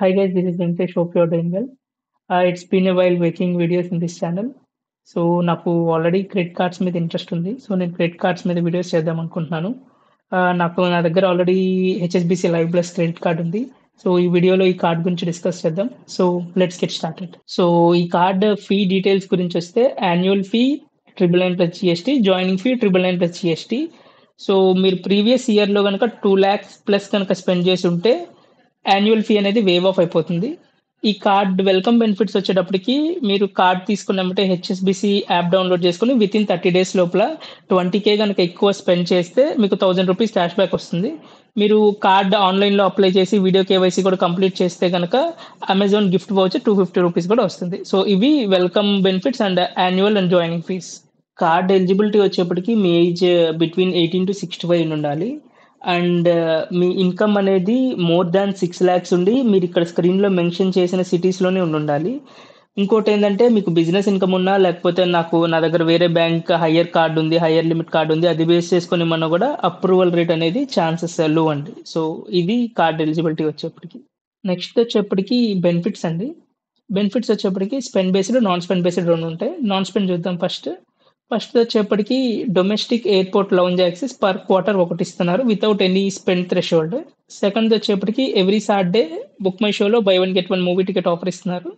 Hi guys, this is Venkatesh. Hope you're doing well. It's been a while making videos in this channel. So నాకు already credit cards మీద interest ఉంది. So నేను credit cards మీద videos చేద్దాం అనుకుంటున్నాను. నా దగ్గర already HSBC live plus credit card ఉంది. సో ఈ వీడియోలో ఈ కార్డ్ గురించి డిస్కస్ చేద్దాం. So let's get started. So ఈ కార్డ్ ఫీ డీటెయిల్స్ గురించి వస్తే annual fee 999 plus GST, joining fee 999 plus GST. So మీరు ప్రీవియస్ ఇయర్లో కనుక 2 lakhs ప్లస్ కనుక స్పెండ్ చేసి ఉంటే యాన్యువల్ ఫీ అనేది వేవ్ ఆఫ్ అయిపోతుంది. ఈ కార్డ్ వెల్కమ్ బెనిఫిట్స్ వచ్చేటప్పటికి మీరు కార్డ్ తీసుకున్నామంటే హెచ్ఎస్బిసి యాప్ డౌన్లోడ్ చేసుకుని విత్ ఇన్ 30 days లోపల 20K కనుక ఎక్కువ స్పెండ్ చేస్తే మీకు 1000 రూపీస్ క్యాష్ బ్యాక్ వస్తుంది. మీరు కార్డ్ ఆన్లైన్లో అప్లై చేసి వీడియో కేవైసీ కూడా కంప్లీట్ చేస్తే కనుక అమెజాన్ గిఫ్ట్ వౌచర్ 250 రూపీస్ కూడా వస్తుంది. సో ఇవి welcome benefits and annual and joining fees. Card eligibility వచ్చేప్పటికి మీ ఏజ్ బిట్వీన్ 18 to 65 ఉండాలి. అండ్ మీ ఇన్కమ్ అనేది మోర్ దాన్ 6 lakhs ఉండి మీరు ఇక్కడ స్క్రీన్లో మెన్షన్ చేసిన సిటీస్లోనే ఉండాలి. ఇంకోటి ఏంటంటే మీకు బిజినెస్ ఇన్కమ్ ఉన్నా లేకపోతే నా దగ్గర వేరే బ్యాంక్ హయ్యర్ కార్డ్ ఉంది, హయ్యర్ లిమిట్ కార్డ్ ఉంది, అది బేస్ చేసుకొని మన కూడా అప్రూవల్ రేట్ అనేది ఛాన్సెస్ లో అండి. సో ఇది కార్డ్ ఎలిజిబిలిటీ వచ్చేప్పటికి. నెక్స్ట్ వచ్చేప్పటికి బెనిఫిట్స్ అండి. బెనిఫిట్స్ వచ్చేప్పటికి spend based, non spend based రెండు ఉంటాయి. నాన్ స్పెండ్ చూద్దాం ఫస్ట్ వచ్చేప్పటికి domestic airport lounge access per quarter ఒకటి ఇస్తున్నారు without any spend threshold. Second వచ్చేప్పటికి ఎవ్రీ సాటర్డే బుక్ మై షోలో by 1 get 1 movie ticket offer ఇస్తున్నారు.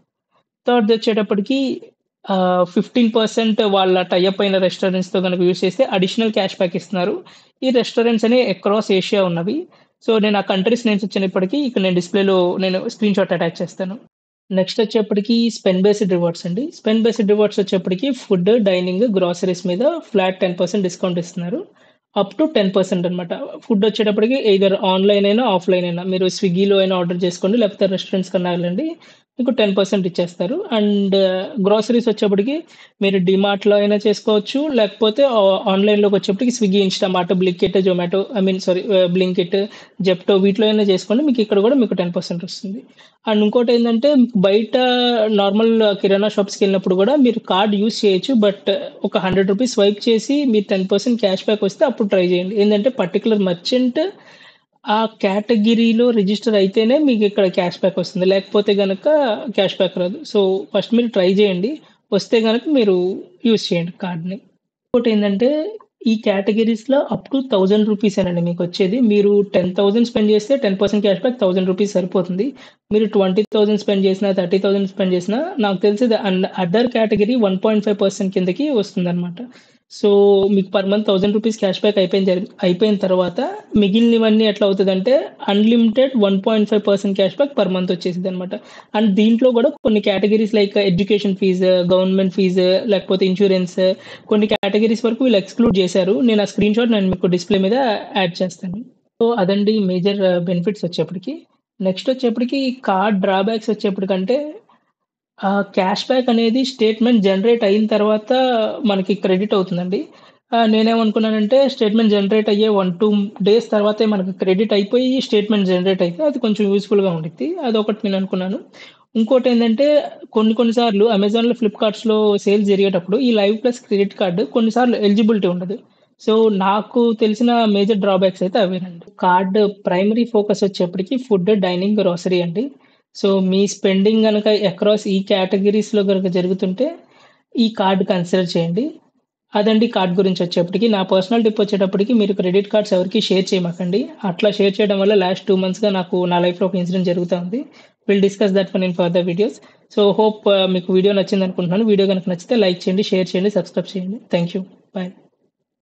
థర్డ్ వచ్చేటప్పటికి 15% వాళ్ళ టైఅప్ అయిన రెస్టారెంట్స్తో కనుక యూజ్ చేస్తే అడిషనల్ క్యాష్ బ్యాక్ ఇస్తున్నారు. ఈ రెస్టారెంట్స్ అనేవి అక్రాస్ ఏషియా ఉన్నవి. సో నేను ఆ కంట్రీస్ నేమ్స్ వచ్చినప్పటికీ ఇక్కడ నేను డిస్ప్లేలో నేను స్క్రీన్ షాట్ అటాచ్ చేస్తాను. నెక్స్ట్ వచ్చేప్పటికి స్పెండ్ బేస్డ్ రివార్డ్స్ అండి. స్పెండ్ బేస్డ్ రివార్డ్స్ వచ్చేప్పటికి ఫుడ్, డైనింగ్, గ్రాసరీస్ మీద ఫ్లాట్ 10% డిస్కౌంట్ ఇస్తున్నారు. అప్ టు 10% అనమాట. ఫుడ్ వచ్చేటప్పటికి ఎయిదర్ ఆన్లైన్ అయినా ఆఫ్లైన్ అయినా మీరు స్విగ్గీలో అయినా ఆర్డర్ చేసుకోండి, లేకపోతే రెస్టారెంట్స్ కన్నా వెళ్ళండి, మీకు 10% ఇచ్చేస్తారు. అండ్ గ్రాసరీస్ వచ్చేప్పటికి మీరు డిమార్ట్లో అయినా చేసుకోవచ్చు, లేకపోతే ఆన్లైన్లోకి వచ్చేప్పటికి స్విగ్గీ, ఇన్స్టామార్ట్, బ్లింకిట్, జెప్టో వీటిలో అయినా చేసుకోండి, మీకు ఇక్కడ కూడా మీకు 10% వస్తుంది. అండ్ ఇంకోటి ఏంటంటే బయట నార్మల్ కిరాణా షాప్స్కి వెళ్ళినప్పుడు కూడా మీరు కార్డ్ యూస్ చేయొచ్చు. బట్ ఒక 100 రూపీస్ స్వైప్ చేసి మీరు 10% క్యాష్ బ్యాక్ వస్తే అప్పుడు ట్రై చేయండి. ఏంటంటే పర్టికులర్ మర్చెంట్ ఆ కేటగిరీలో రిజిస్టర్ అయితేనే మీకు ఇక్కడ క్యాష్ బ్యాక్ వస్తుంది, లేకపోతే కనుక క్యాష్ బ్యాక్ రాదు. సో ఫస్ట్ మీరు ట్రై చేయండి, వస్తే కనుక మీరు యూస్ చేయండి కార్డ్ని. ఇంకోటి ఏంటంటే ఈ కేటగిరీస్లో అప్ టు 1000 రూపీస్ అండి మీకు వచ్చేది. మీరు 10,000 స్పెండ్ చేస్తే 10% క్యాష్ బ్యాక్ 1000 రూపీస్ సరిపోతుంది. మీరు 20,000 స్పెండ్ చేసినా 30,000 స్పెండ్ చేసినా నాకు తెలిసి అదర్ కేటగిరీ 1.5% కిందకి వస్తుంది అనమాట. సో మీకు per month 1000 rupees cash back అయిపోయిన తర్వాత మిగిలినవన్నీ ఎట్లా అవుతుందంటే unlimited 1.5% cash back per month వచ్చేసింది అనమాట. అండ్ దీంట్లో కూడా కొన్ని categories like education fee, government fee, లేకపోతే ఇన్సూరెన్స్, కొన్ని కేటగిరీస్ వరకు వీళ్ళు ఎక్స్క్లూడ్ చేశారు. నేను ఆ స్క్రీన్ షాట్ నేను మీకు డిస్ప్లే మీద యాడ్ చేస్తాను. సో అదండి మేజర్ బెనిఫిట్స్ వచ్చేప్పటికి. నెక్స్ట్ వచ్చేప్పటికి కార్డ్ డ్రాబ్యాక్స్ వచ్చేప్పటికంటే క్యాష్ బ్యాక్ అనేది స్టేట్మెంట్ జనరేట్ అయిన తర్వాత మనకి క్రెడిట్ అవుతుందండి. నేనేమనుకున్నానంటే స్టేట్మెంట్ జనరేట్ అయ్యే 1-2 days తర్వాతే మనకి క్రెడిట్ అయిపోయి స్టేట్మెంట్ జనరేట్ అయితే అది కొంచెం యూస్ఫుల్గా ఉండిద్ది. అదొకటి నేను అనుకున్నాను. ఇంకోటి ఏంటంటే కొన్నిసార్లు అమెజాన్లో, ఫ్లిప్కార్ట్స్లో సేల్స్ జరిగేటప్పుడు ఈ లైవ్ ప్లస్ క్రెడిట్ కార్డు కొన్నిసార్లు ఎలిజిబిలిటీ ఉండదు. సో నాకు తెలిసిన మేజర్ డ్రాబ్యాక్స్ అయితే అవేనండి. కార్డ్ ప్రైమరీ ఫోకస్ వచ్చేప్పటికి ఫుడ్, డైనింగ్, గ్రాసరీ అండి. సో మీ స్పెండింగ్ కనుక అక్రాస్ ఈ కేటగిరీస్లో కనుక జరుగుతుంటే ఈ కార్డ్ కన్సిడర్ చేయండి. అదండి కార్డ్ గురించి వచ్చేప్పటికి. నా పర్సనల్ టిప్ వచ్చేటప్పటికి మీరు క్రెడిట్ కార్డ్స్ ఎవరికి షేర్ చేయమాకండి. అట్లా షేర్ చేయడం వల్ల లాస్ట్ 2 monthsగా నాకు నా లైఫ్లో ఒక ఇన్సిడెంట్ జరుగుతూ ఉంది. Will discuss that one in further videos. So hope మీకు వీడియో నచ్చింది అనుకుంటున్నాను. వీడియో కనుక నచ్చితే లైక్ చేయండి, షేర్ చేయండి, సబ్స్క్రైబ్ చేయండి. Thank you. బాయ్.